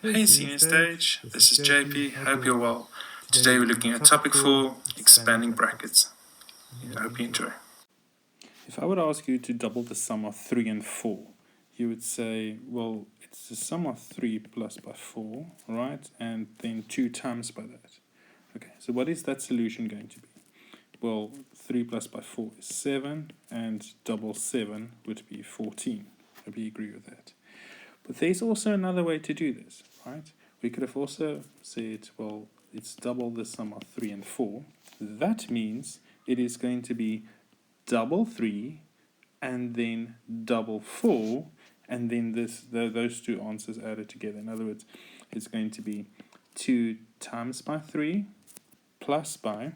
Hey Senior Stage, this is JP, hope you're well. Today we're looking at topic 4, expanding brackets. I hope you enjoy. If I would ask you to double the sum of 3 and 4, you would say, well, it's the sum of 3 plus by 4, right? And then 2 times by that. Okay, so what is that solution going to be? Well, 3 plus by 4 is 7, and double 7 would be 14. Hope you agree with that. But there's also another way to do this, right? We could have also said, well, it's double the sum of 3 and 4. That means it is going to be double 3 and then double 4, and then those two answers added together. In other words, it's going to be 2 times by 3 plus by,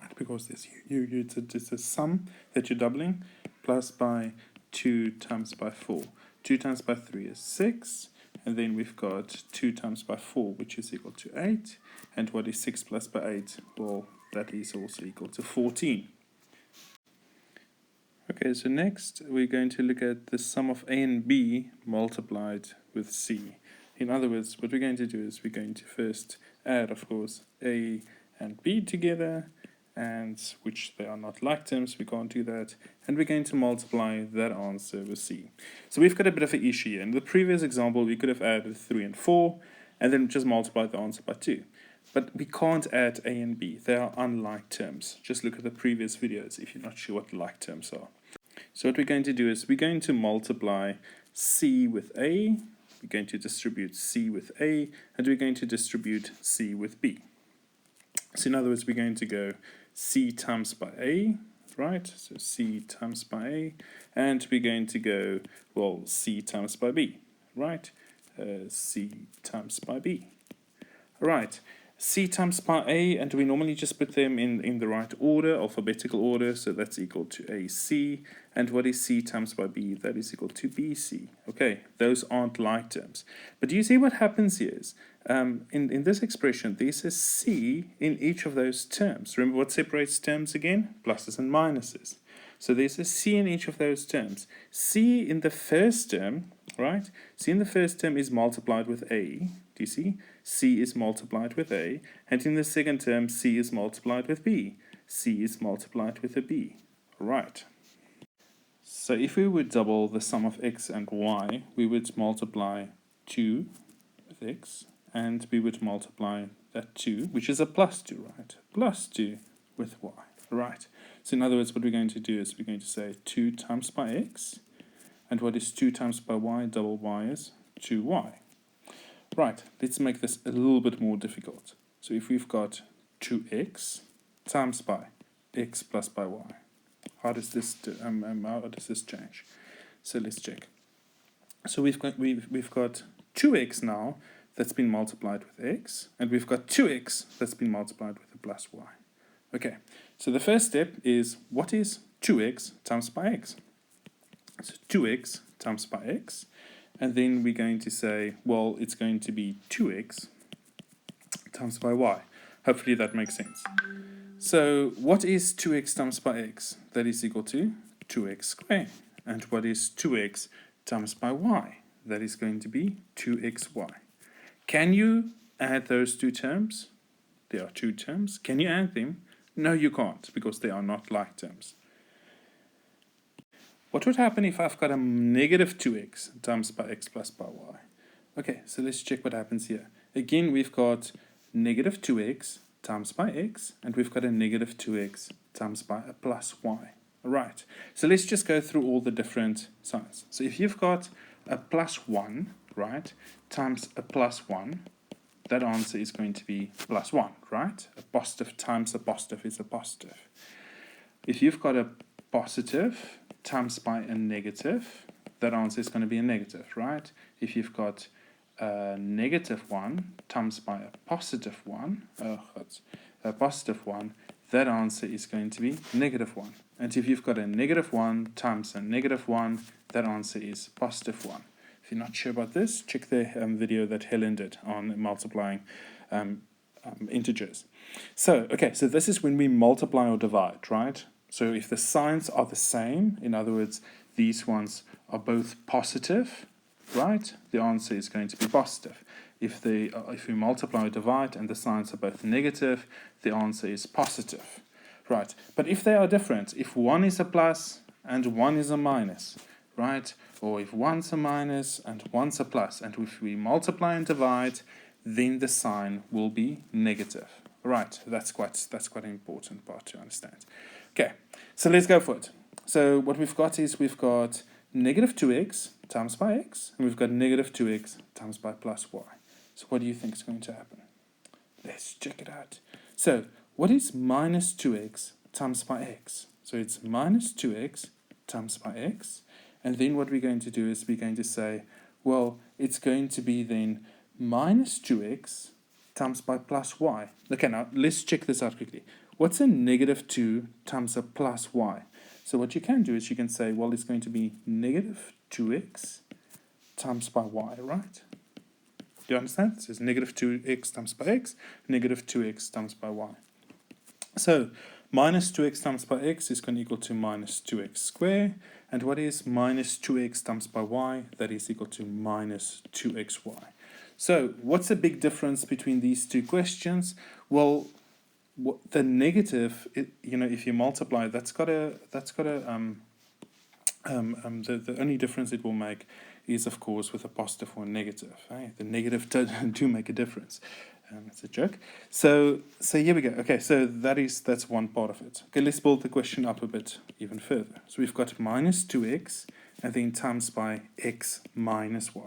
right, because this it's a sum that you're doubling, plus by 2 times by 4. 2 times by 3 is 6, and then we've got 2 times by 4, which is equal to 8. And what is 6 plus by 8? Well, that is also equal to 14. Okay, so next we're going to look at the sum of A and B multiplied with C. In other words, what we're going to do is we're going to first add, of course, A and B together, and which they are not like terms, we can't do that, and we're going to multiply that answer with C. So we've got a bit of an issue here. In the previous example, we could have added 3 and 4, and then just multiplied the answer by 2. But we can't add A and B. They are unlike terms. Just look at the previous videos if you're not sure what like terms are. So what we're going to do is we're going to multiply C with A, we're going to distribute C with A, and we're going to distribute C with B. So in other words, we're going to go C times by A, right? So C times by A, and we're going to go, well, C times by B, right? C times by B. All right, C times by A, and we normally just put them in the right order, alphabetical order, so that's equal to AC. And what is C times by B? That is equal to BC. Okay, those aren't like terms. But do you see what happens here is, in this expression, there's a C in each of those terms. Remember what separates terms again? Pluses and minuses. So there's a C in each of those terms. C in the first term, right? C in the first term is multiplied with A. Do you see? C is multiplied with A. And in the second term, C is multiplied with B. C is multiplied with a B. Right. So if we would double the sum of x and y, we would multiply 2 with x, and we would multiply that 2, which is a plus 2, right? Plus 2 with y, right? So in other words, what we're going to do is we're going to say 2 times by x, and what is 2 times by y? Double y is 2y. Right, let's make this a little bit more difficult. So if we've got 2x times by x plus by y, how does this change? So let's check. So we've got 2x now that's been multiplied with x, and we've got 2x that's been multiplied with a plus y. Okay, so the first step is, what is 2x times by x? So 2x times by x, and then we're going to say, well, it's going to be 2x times by y. Hopefully that makes sense. So what is 2x times by x? That is equal to 2x squared. And what is 2x times by y? That is going to be 2xy. Can you add those two terms? There are two terms. Can you add them? No, you can't, because they are not like terms. What would happen if I've got a negative 2x times by x plus by y? Okay, so let's check what happens here. Again, we've got negative 2x times by x, and we've got a negative 2x times by a plus y. All right, so let's just go through all the different signs. So if you've got a plus 1, right, times a plus 1, that answer is going to be plus 1, right? A positive times a positive is a positive. If you've got a positive times by a negative, that answer is going to be a negative, right? If you've got a negative 1 times by a positive 1, that answer is going to be negative 1. And if you've got a negative 1 times a negative 1, that answer is positive 1. If you're not sure about this, check the video that Helen did on multiplying integers. So, okay, so this is when we multiply or divide, right? So if the signs are the same, in other words, these ones are both positive, right, the answer is going to be positive. If we multiply or divide and the signs are both negative, the answer is positive. Right, but if they are different, if one is a plus and one is a minus, right, or if one's a minus and one's a plus, and if we multiply and divide, then the sign will be negative. Right, that's quite an important part to understand. Okay, so let's go for it. So what we've got is we've got negative 2x times by x, and we've got negative 2x times by plus y. So what do you think is going to happen? Let's check it out. So what is minus 2x times by x? So it's minus 2x times by x. And then what we're going to do is we're going to say, well, it's going to be then minus 2x times by plus y. Okay, now let's check this out quickly. What's a negative 2 times a plus y? So what you can do is you can say, well, it's going to be negative 2x times by y, right? Do you understand? It says negative 2x times by x, negative 2x times by y. So minus 2x times by x is going to equal to minus 2x squared. And what is minus 2x times by y? That is equal to minus 2xy. So what's the big difference between these two questions? Well, the negative, if you multiply, the only difference it will make is, of course, with a positive or a negative. Right? The negative do make a difference. It's a joke. So here we go. Okay, so that's one part of it. Okay, let's build the question up a bit even further. So we've got minus 2x and then times by x minus y.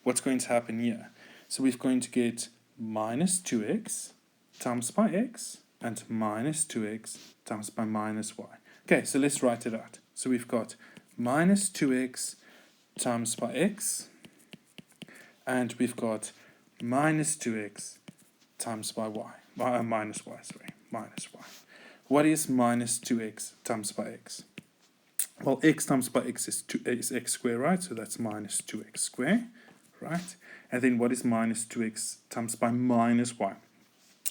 What's going to happen here? So we're going to get minus 2x times by x and minus 2x times by minus y. Okay, so let's write it out. So we've got minus 2x times by x, and we've got minus 2x times by y. Minus y. What is minus 2x times by x? Well, x times by x is x squared, right? So that's minus 2x squared, right? And then what is minus 2x times by minus y?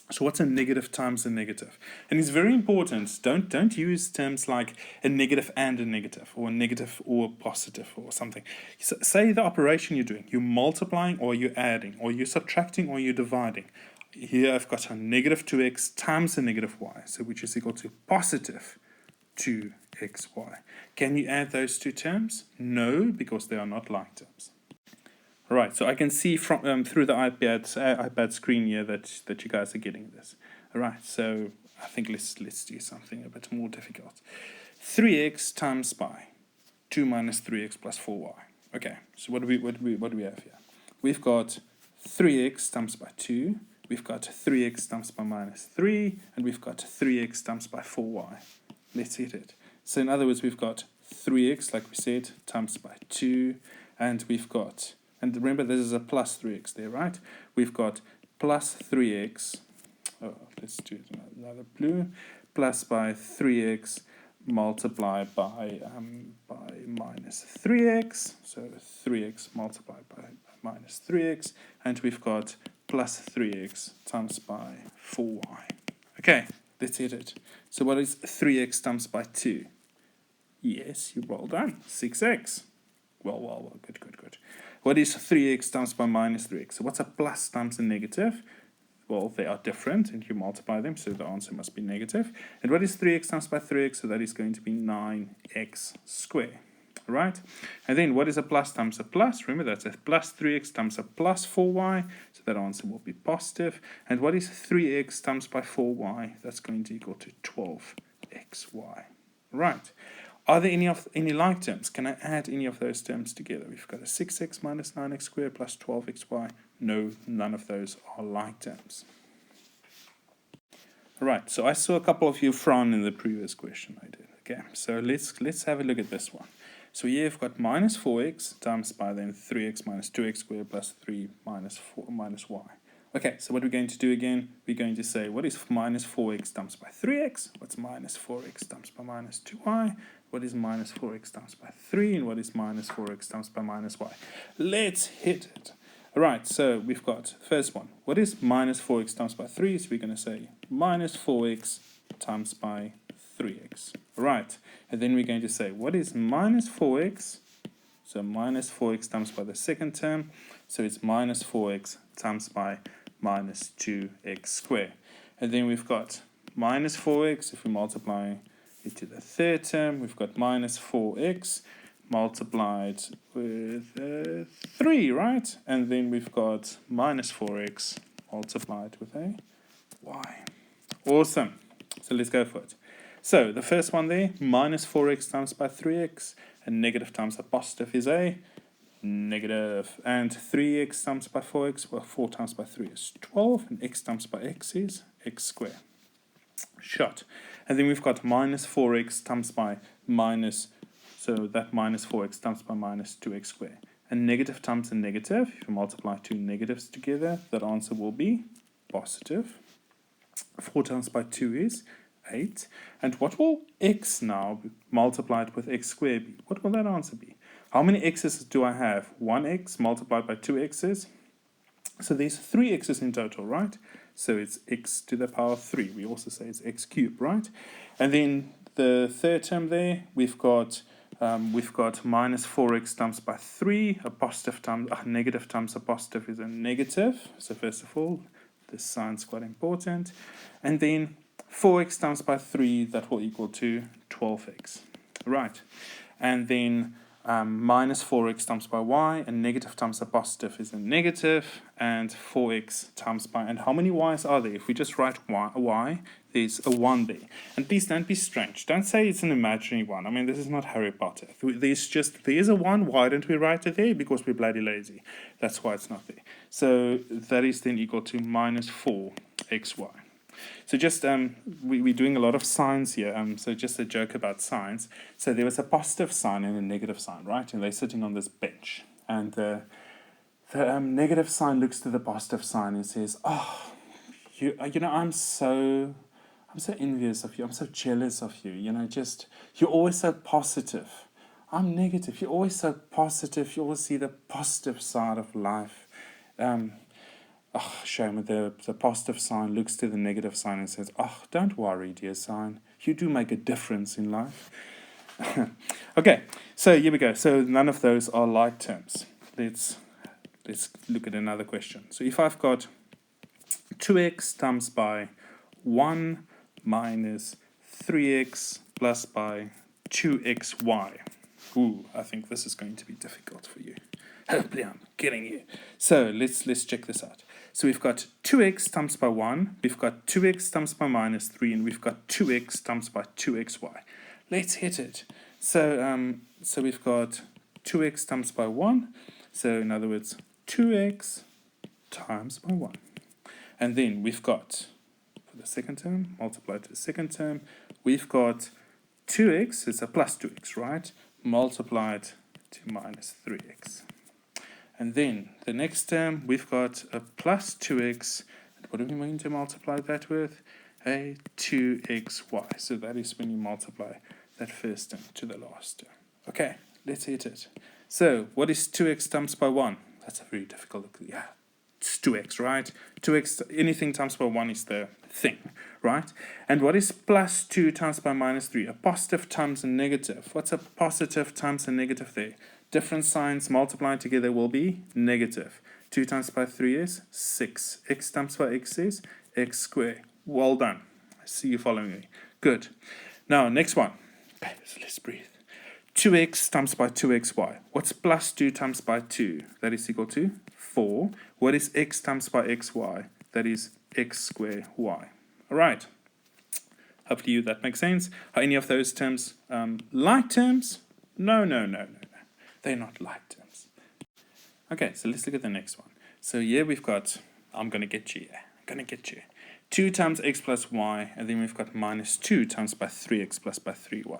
So what's a negative times a negative? And it's very important, don't use terms like a negative and a negative, or a negative or a positive or something. So say the operation you're doing, you're multiplying or you're adding, or you're subtracting or you're dividing. Here I've got a negative 2x times a negative y, so which is equal to positive 2xy. Can you add those two terms? No, because they are not like terms. Right, so I can see from through the iPad screen here that you guys are getting this. All right, so I think let's do something a bit more difficult. 3x times by 2 minus 3x plus 4y. Okay, so what do we have here? We've got 3x times by 2. We've got 3x times by minus 3, and we've got 3x times by 4y. Let's hit it. So in other words, we've got 3x, like we said, times by 2, and we've got, and remember this is a plus 3x there, right? We've got plus 3x, let's do it another blue, plus by 3x multiplied by minus 3x, so 3x multiplied by minus 3x, and we've got plus 3x times by 4y. Okay, let's hit it. So what is 3x times by 2? Yes, you're well done. 6x. Well, good. What is 3x times by minus 3x? So what's a plus times a negative? Well, they are different, and you multiply them, so the answer must be negative. And what is 3x times by 3x? So that is going to be 9x squared. Right? And then what is a plus times a plus? Remember, that's a plus 3x times a plus 4y, so that answer will be positive. And what is 3x times by 4y? That's going to equal to 12xy. Right. Are there any like terms? Can I add any of those terms together? We've got a 6x minus 9x squared plus 12xy. No, none of those are like terms. All right, so I saw a couple of you frown in the previous question I did. Okay, so let's have a look at this one. So here you've got minus 4x times by then 3x minus 2x squared plus 3 minus 4 minus y. Okay, so what we're going to do again, we're going to say, what is minus 4x times by 3x? What's minus 4x times by minus 2y? What is minus 4x times by 3? And what is minus 4x times by minus y? Let's hit it. All right, so we've got first one. What is minus 4x times by 3? So we're going to say minus 4x times by 3x. Right, and then we're going to say, what is minus 4x So minus 4x times by the second term. So it's minus 4x times by minus 2x squared. And then we've got minus 4x. If we multiply it to the third term, we've got minus 4x multiplied with 3, right? And then we've got minus 4x multiplied with a y. Awesome. So let's go for it. So the first one there, minus 4x times by 3x, and negative times a positive is a negative. And 3x times by 4x, well, 4 times by 3 is 12, and x times by x is x squared. Shot. And then we've got minus 4x times by minus, so that minus 4x times by minus 2x squared. And negative times a negative, if you multiply two negatives together, that answer will be positive. 4 times by 2 is 8. And what will x now multiplied with x squared be? What will that answer be? How many x's do I have? 1x multiplied by 2 x's. So there's 3 x's in total, right? So it's x to the power of 3. We also say it's x cubed, right? And then the third term there, we've got minus 4x times by 3. A positive times a negative times a positive is a negative. So first of all, this sign's quite important. And then 4x times by 3, that will equal to 12x. Right. And then minus 4x times by y, and negative times a positive is a negative, and 4x times by, and how many y's are there? If we just write y, there's a 1 there. And please don't be strange. Don't say it's an imaginary one. I mean, this is not Harry Potter. There's a 1. Why don't we write it there? Because we're bloody lazy. That's why it's not there. So that is then equal to minus 4xy. So just, we're doing a lot of signs here, so just a joke about signs. So there was a positive sign and a negative sign, right? And they're sitting on this bench. And the negative sign looks to the positive sign and says, oh, you know, I'm so envious of you. I'm so jealous of you. You know, just, you're always so positive. I'm negative. You're always so positive. You always see the positive side of life. Shame, the positive sign looks to the negative sign and says, oh, don't worry, dear sign. You do make a difference in life. Okay, so here we go. So none of those are like terms. Let's look at another question. So if I've got 2x times by 1 minus 3x plus by 2xy. Ooh, I think this is going to be difficult for you. Hopefully I'm getting you. So let's check this out. So we've got 2x times by 1, we've got 2x times by minus 3, and we've got 2x times by 2xy. Let's hit it. So we've got 2x times by 1, so in other words, 2x times by 1. And then we've got, for the second term, multiplied to the second term, we've got 2x, it's a plus 2x, right? Multiplied to minus 3x. And then the next term, we've got a plus 2x. And what are we going to multiply that with? A 2xy. So that is when you multiply that first term to the last term. Okay, let's hit it. So what is 2x times by 1? That's a very difficult, yeah. It's 2x, right? 2x, anything times by 1 is the thing, right? And what is plus 2 times by minus 3? A positive times a negative. What's a positive times a negative there? Different signs multiplied together will be negative. 2 times by 3 is 6. X times by x is x squared. Well done. I see you following me. Good. Now, next one. Okay, so let's breathe. 2x times by 2xy. What's plus 2 times by 2? That is equal to 4. What is x times by xy? That is x squared y. All right. Hopefully that makes sense. Are any of those terms like terms? No. They're not like terms. Okay, so let's look at the next one. So here we've got, I'm going to get you here. 2 times x plus y, and then we've got minus 2 times by 3x plus by 3y.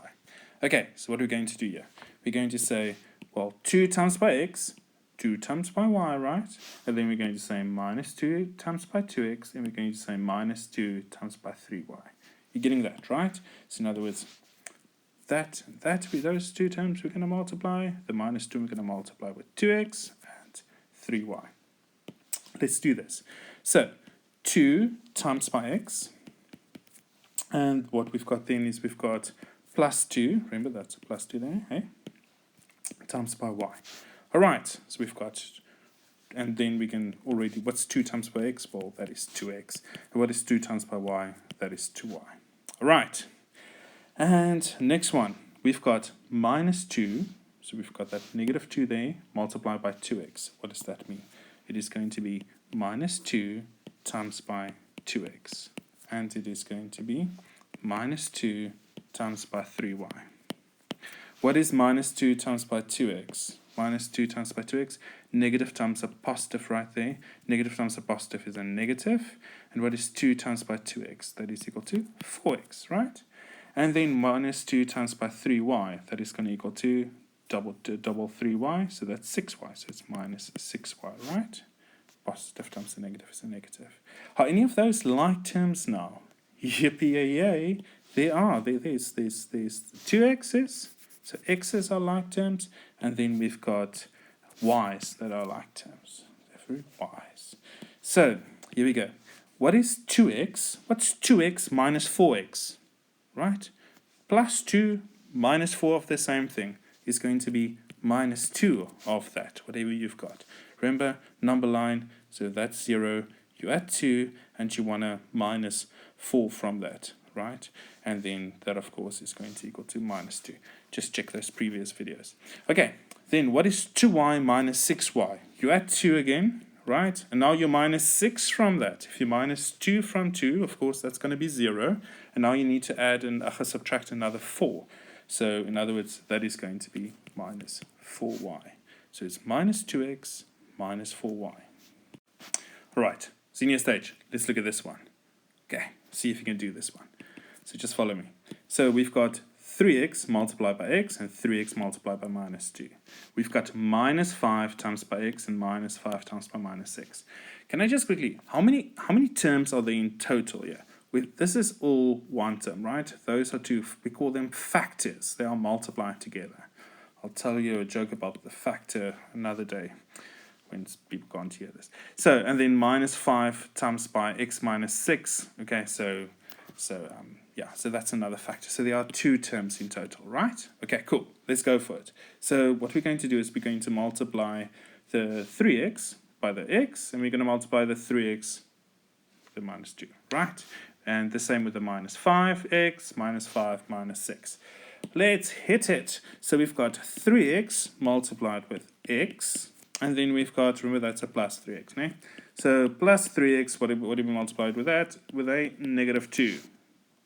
Okay, so what are we going to do here? We're going to say, well, 2 times by x, 2 times by y, right? And then we're going to say minus 2 times by 2x, and we're going to say minus 2 times by 3y. You're getting that, right? So in other words, with those two terms we're going to multiply. The minus 2 we're going to multiply with 2x and 3y. Let's do this. So 2 times by x, and what we've got then is we've got plus 2. Remember, that's a plus 2 there, hey? times by y. All right, so we've got, and then we can already, what's 2 times by x? Well, that is 2x. And what is 2 times by y? That is 2y. All right, and next one, we've got minus 2. So we've got that negative 2 there, multiplied by 2x. What does that mean? It is going to be minus 2 times by 2x. And it is going to be minus 2 times by 3y. What is minus 2 times by 2x? Minus 2 times by 2x. Negative times a positive right there. Negative times a positive is a negative. And what is 2 times by 2x? That is equal to 4x, right? And then minus 2 times by 3y. That is going to equal to double 3y. So that's 6y. So it's minus 6y, right? Positive times a negative is a negative. Are any of those like terms now? Yippee-yay! There are. There's 2 x's. So x's are like terms. And then we've got y's that are like terms. They're very wise. So here we go. What is 2x? What's 2x minus 4x? Right? Plus 2 minus 4 of the same thing is going to be minus 2 of that, whatever you've got. Remember, number line, so that's 0. You add 2, and you want to minus 4 from that, right? And then that, of course, is going to equal to minus 2. Just check those previous videos. Okay, then what is 2y minus 6y? You add 2 again, right? And now you minus 6 from that. If you minus 2 from 2, of course, that's going to be 0. And now you need to add and subtract another 4. So, in other words, that is going to be minus 4y. So, it's minus 2x minus 4y. All right, senior stage. Let's look at this one. Okay, see if you can do this one. So, just follow me. So, we've got 3x multiplied by x and 3x multiplied by minus 2. We've got minus 5 times by x and minus 5 times by minus 6. Can I just quickly, how many terms are there in total here? This is all one term, right? Those are two, we call them factors. They are multiplied together. I'll tell you a joke about the factor another day when people can't hear this. So, and then minus 5 times by x minus 6. Okay, so that's another factor. So there are 2 terms in total, right? Okay, cool. Let's go for it. So what we're going to do is we're going to multiply the 3x by the x, and we're going to multiply the 3x with the minus 2, right? And the same with the minus 5x, minus 5, minus 6. Let's hit it. So we've got 3x multiplied with x, and then we've got, remember that's a plus 3x, né? So plus 3x, what have we multiplied with that? With a negative 2.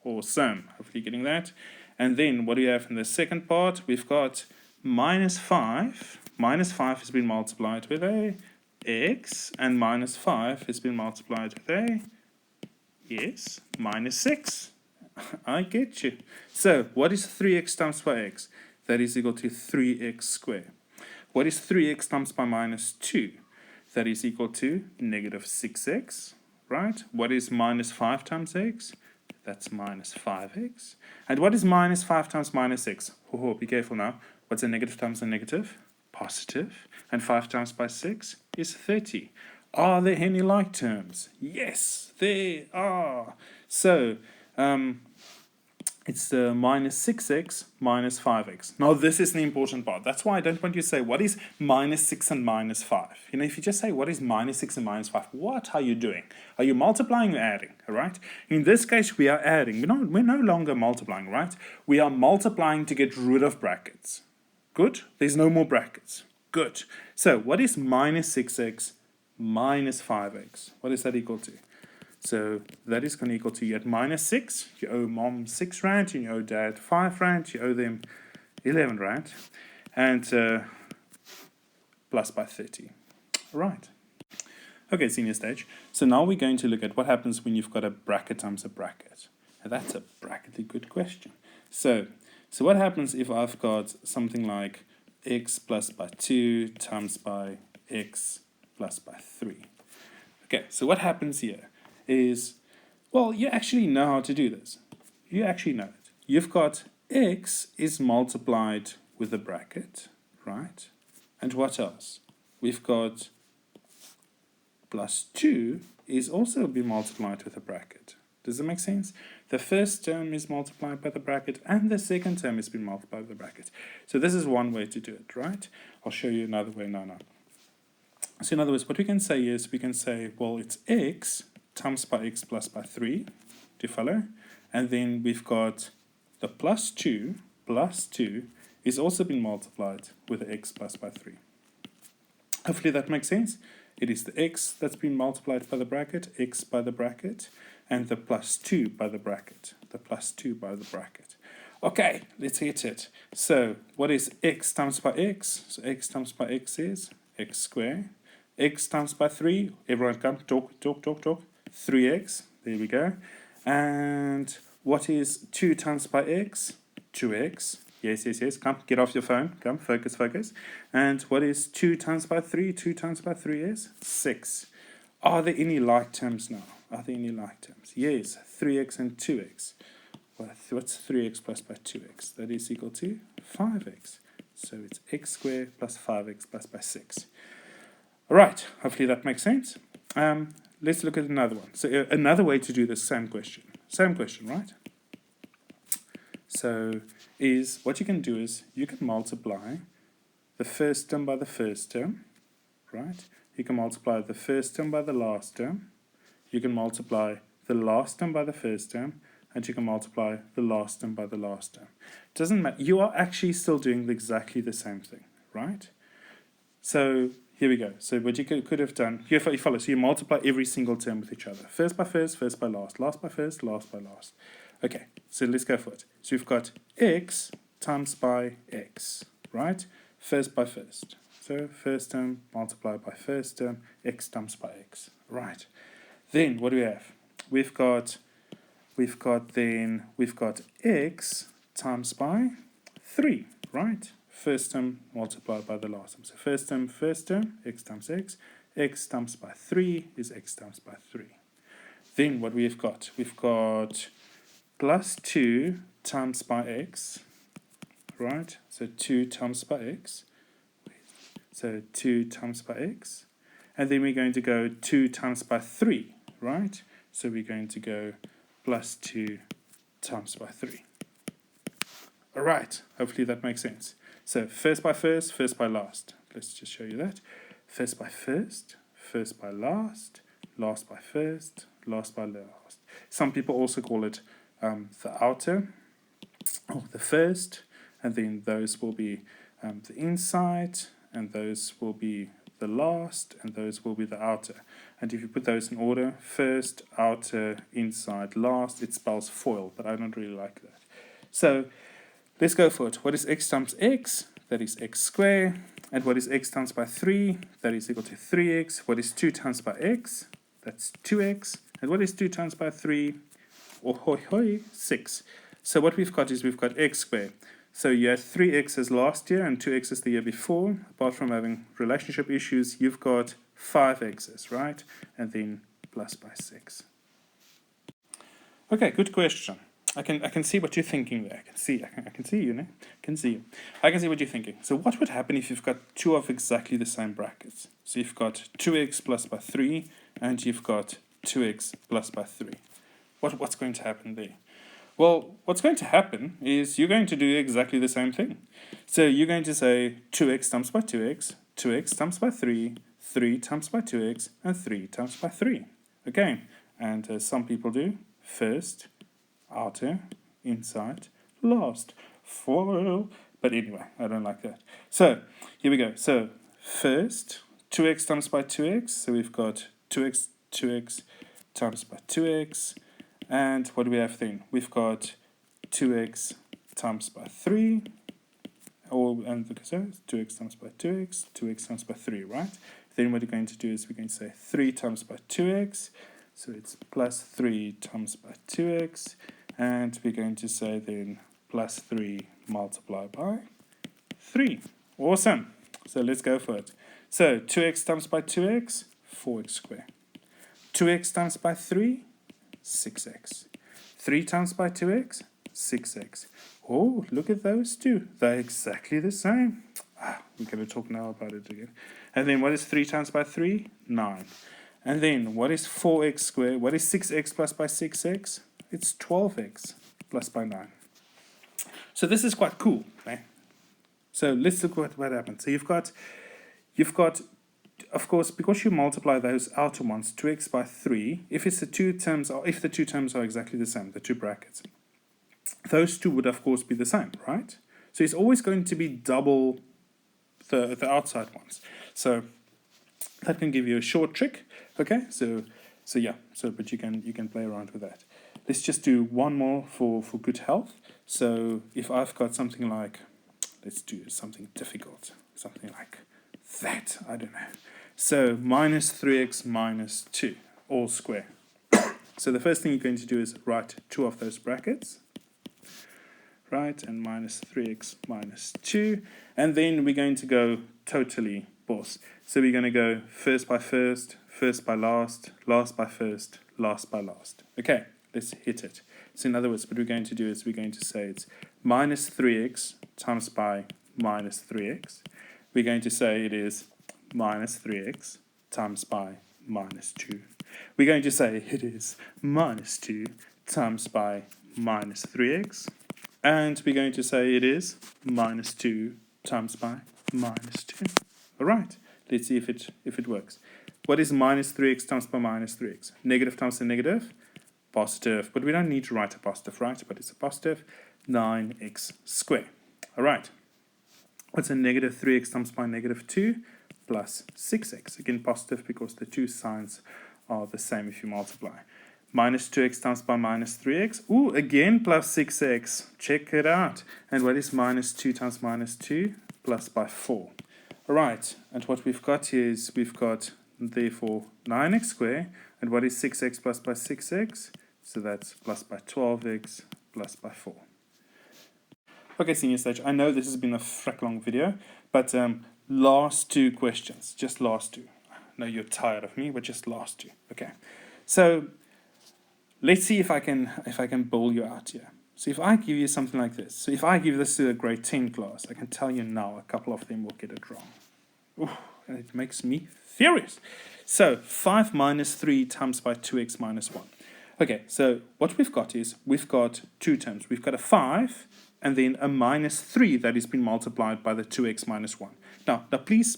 Awesome. Hopefully getting that. And then what do you have in the second part? We've got minus 5. Minus 5 has been multiplied with a x, and minus 5 has been multiplied with a, yes, minus 6. I get you. So what is 3x times by x? That is equal to 3x squared. What is 3x times by minus 2? That is equal to negative 6x, right? What is minus 5 times x? That's minus 5x. And what is minus 5 times minus 6? Oh, be careful now. What's a negative times a negative? Positive. And 5 times by 6 is 30. Are there any like terms? Yes, there are. So, it's the minus 6x minus 5x. Now, this is the important part. That's why I don't want you to say, what is minus 6 and minus 5? You know, if you just say, what is minus 6 and minus 5? What are you doing? Are you multiplying or adding? All right? In this case, we are adding. We're no longer multiplying, right? We are multiplying to get rid of brackets. Good? There's no more brackets. Good. So, what is minus 6x minus 5x? What is that equal to? So that is going to equal to, you at minus 6, you owe mom 6 rand, and you owe dad 5 rand, you owe them 11 rand, and plus by 30. All right. Okay, senior stage. So now we're going to look at what happens when you've got a bracket times a bracket. Now that's a bracketly good question. So what happens if I've got something like x plus by 2 times by x plus by 3? Okay, so what happens here is, well, you actually know how to do this. You actually know it. You've got x is multiplied with a bracket, right? And what else? We've got plus 2 is also be multiplied with a bracket. Does that make sense? the first term is multiplied by the bracket, and the second term has been multiplied by the bracket. So this is one way to do it, right? I'll show you another way now. So in other words, what we can say is, we can say, well, it's x times by x plus by 3. Do you follow? And then we've got the plus 2 is also been multiplied with the x plus by 3. Hopefully that makes sense. It is the x that's been multiplied by the bracket, x by the bracket, and the plus 2 by the bracket, the plus 2 by the bracket. Okay, let's hit it. So what is x times by x? So x times by x is x squared. X times by 3, everyone come, talk. 3x, there we go. And what is 2 times by x? 2x. Yes, come, get off your phone, come, focus. And what is 2 times by 3? 2 times by 3 is 6. Are there any like terms now? Are there any like terms? Yes, 3x and 2x. What's 3x plus by 2x? That is equal to 5x. So it's x squared plus 5x plus by 6. All right, hopefully that makes sense. Let's look at another one. So another way to do the same question, right? So is what you can do is you can multiply the first term by the first term, right? You can multiply the first term by the last term. You can multiply the last term by the first term, and you can multiply the last term by the last term. Doesn't matter. You are actually still doing exactly the same thing, right? So here we go. So what you could have done, you follow, so you multiply every single term with each other. First by first, first by last by first, last by last. Okay, so let's go for it. So we've got x times by x, right? First by first. So first term multiplied by first term, x times by x, right? Then what do we have? We've got x times by 3, right? First term multiplied by the last term. So first term, x times x times by 3 is x times by 3. Then what we've got plus 2 times by x, right? So 2 times by x. So 2 times by x. And then we're going to go 2 times by 3, right? So we're going to go plus 2 times by 3. All right, hopefully that makes sense. So first by first, first by last. Let's just show you that. First by first, first by last, last by first, last by last. Some people also call it the outer, or the first, and then those will be the inside, and those will be the last, and those will be the outer. And if you put those in order, first, outer, inside, last, it spells foil, but I don't really like that. So let's go for it. What is x times x? That is x squared. And what is x times by 3? That is equal to 3x. What is 2 times by x? That's 2x. And what is 2 times by 3? Oh, hoi, hoi, 6. So what we've got is we've got x squared. So you had 3x's last year and 2x's the year before. Apart from having relationship issues, you've got 5x's, right? And then plus by 6. Okay, good question. I can see what you're thinking there. I can see you, no? I can see you. I can see what you're thinking. So what would happen if you've got two of exactly the same brackets? So you've got 2x plus by 3, and you've got 2x plus by 3. What's going to happen there? Well, what's going to happen is you're going to do exactly the same thing. So you're going to say 2x times by 2x, 2x times by 3, 3 times by 2x, and 3 times by 3. Okay, and as some people do, first, outer, inside, last, foil. But anyway, I don't like that. So here we go. So first, 2x times by 2x. So we've got 2x times by 2x. And what do we have then? We've got 2x times by 3. So 2x times by 2x, 2x times by 3, right? Then what we're going to do is we're going to say 3 times by 2x. So it's plus 3 times by 2x. And we're going to say then plus 3 multiplied by 3. Awesome. So let's go for it. So 2x times by 2x, 4x squared. 2x times by 3, 6x. 3 times by 2x, 6x. Oh, look at those two. They're exactly the same. We're going to talk now about it again. And then what is 3 times by 3? 9. And then what is 4x squared? What is 6x plus by 6x? It's 12x plus by 9. So this is quite cool, right? So let's look at what happens. So you've got, of course, because you multiply those outer ones, 2x by 3, if the two terms are exactly the same, the two brackets, those two would of course be the same, right? So it's always going to be double the outside ones. So that can give you a short trick, okay? So but you can play around with that. Let's just do one more for good health. So if I've got something like, let's do something difficult, something like that, I don't know. So minus 3x minus 2, all square. So the first thing you're going to do is write two of those brackets, right, and minus 3x minus 2, and then we're going to go totally boss. So we're going to go first by first, first by last, last by first, last by last. Okay, let's hit it. So in other words, what we're going to do is we're going to say it's minus 3x times by minus 3x. We're going to say it is minus 3x times by minus 2. We're going to say it is minus 2 times by minus 3x. And we're going to say it is minus 2 times by minus 2. All right, let's see if it works. What is minus 3x times by minus 3x? Negative times a negative, positive. But we don't need to write a positive, right? But it's a positive, 9x squared. All right. What's a negative 3x times by negative 2? Plus 6x. Again, positive because the two signs are the same if you multiply. Minus 2x times by minus 3x. Ooh, again, plus 6x. Check it out. And what is minus 2 times minus 2? Plus by 4. All right. And what we've got here is we've got, therefore, 9x squared. And what is 6x plus by 6x? So that's plus by 12x plus by 4. Okay, senior stage, I know this has been a frack long video, but last two questions, just last two. I know you're tired of me, but just last two. Okay, so let's see if I can bowl you out here. So if I give you something like this, so if I give this to a grade 10 class, I can tell you now a couple of them will get it wrong. Ooh, and it makes me furious. So 5 minus 3 times by 2x minus 1. Okay, so what we've got is we've got two terms. We've got a 5 and then a minus 3 that has been multiplied by the 2x minus 1. Now please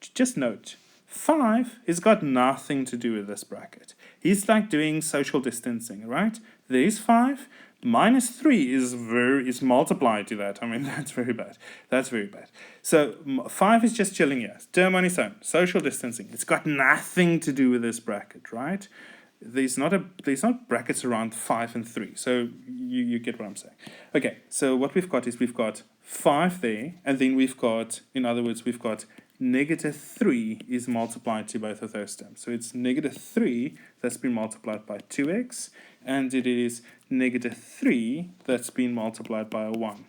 just note, 5 has got nothing to do with this bracket. He's like doing social distancing, right? There's 5, minus 3 is multiplied to that. I mean, that's very bad. That's very bad. So 5 is just chilling here. Term on its own, social distancing. It's got nothing to do with this bracket, right? There's not brackets around 5 and 3, so you get what I'm saying. Okay, so what we've got is we've got 5 there, and then we've got, in other words, we've got negative 3 is multiplied to both of those terms. So it's negative 3 that's been multiplied by 2x, and it is negative 3 that's been multiplied by a 1.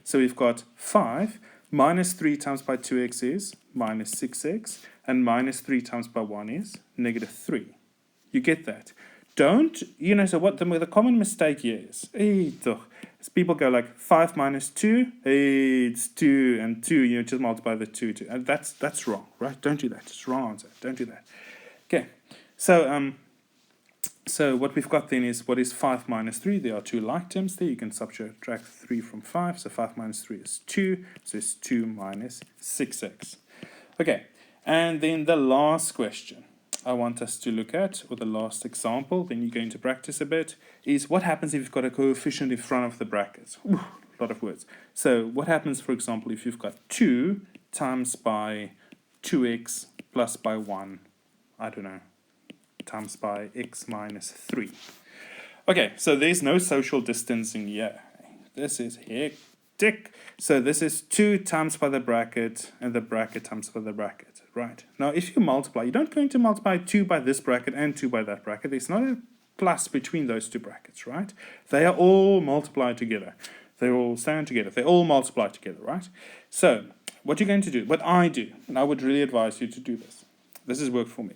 So we've got 5 minus 3 times by 2x is minus 6x, and minus 3 times by 1 is negative 3. You get that? Don't, so what the common mistake here is, people go like 5 minus 2, it's 2, and 2, just multiply the 2, and that's wrong, right? Don't do that. It's wrong answer. Don't do that. Okay, so what we've got then is what is 5 minus 3? There are two like terms there. You can subtract 3 from 5, so 5 minus 3 is 2, so it's 2 minus 6x. Okay, and then the last question I want us to look at, or the last example, then you're going to practice a bit, is what happens if you've got a coefficient in front of the brackets? Ooh, a lot of words. So what happens, for example, if you've got 2 times by 2x plus by 1, I don't know, times by x minus 3. Okay, so there's no social distancing here. This is hectic. So this is 2 times by the bracket, and the bracket times by the bracket. Right. Now, if you multiply, you're not going to multiply 2 by this bracket and 2 by that bracket. There's not a plus between those two brackets, right? They are all multiplied together. They all stand together. They all multiply together, right? So, what you're going to do, what I do, and I would really advise you to do this. This has worked for me.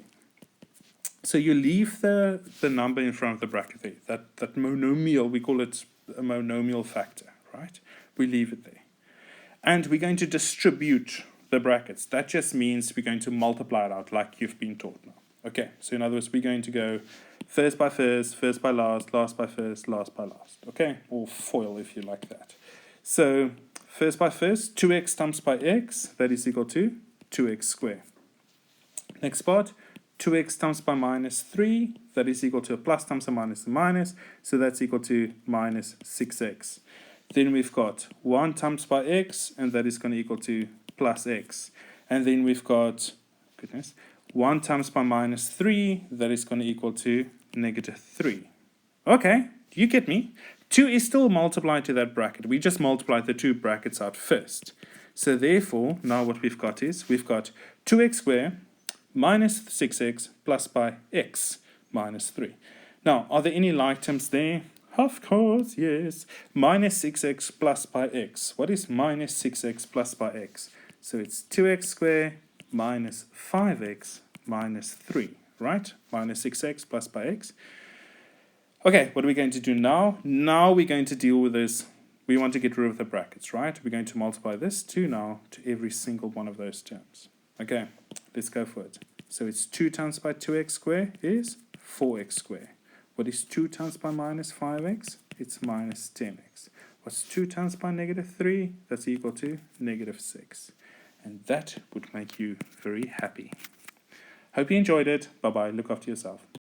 So you leave the number in front of the bracket there. That monomial, we call it a monomial factor, right? We leave it there. And we're going to distribute the brackets. That just means we're going to multiply it out like you've been taught now. Okay, so in other words, we're going to go first by first, first by last, last by first, last by last. Okay, or FOIL if you like that. So first by first, 2x times by x, that is equal to 2x squared. Next part, 2x times by minus 3, that is equal to a plus times a minus, so that's equal to minus 6x. Then we've got 1 times by x, and that is going to equal to plus x. And then we've got, 1 times by minus 3, that is going to equal to negative 3. Okay, you get me? 2 is still multiplied to that bracket. We just multiplied the two brackets out first. So therefore, now what we've got is, we've got 2x squared minus 6x plus by x minus 3. Now, are there any like terms there? Of course, yes. Minus 6x plus by x. What is minus 6x plus by x? So it's 2x squared minus 5x minus 3, right? Minus 6x plus by x. Okay, what are we going to do now? Now we're going to deal with this. We want to get rid of the brackets, right? We're going to multiply this 2 now to every single one of those terms. Okay, let's go for it. So it's 2 times by 2x squared is 4x squared. What is 2 times by minus 5x? It's minus 10x. What's 2 times by negative 3? That's equal to negative 6. And that would make you very happy. Hope you enjoyed it. Bye-bye. Look after yourself.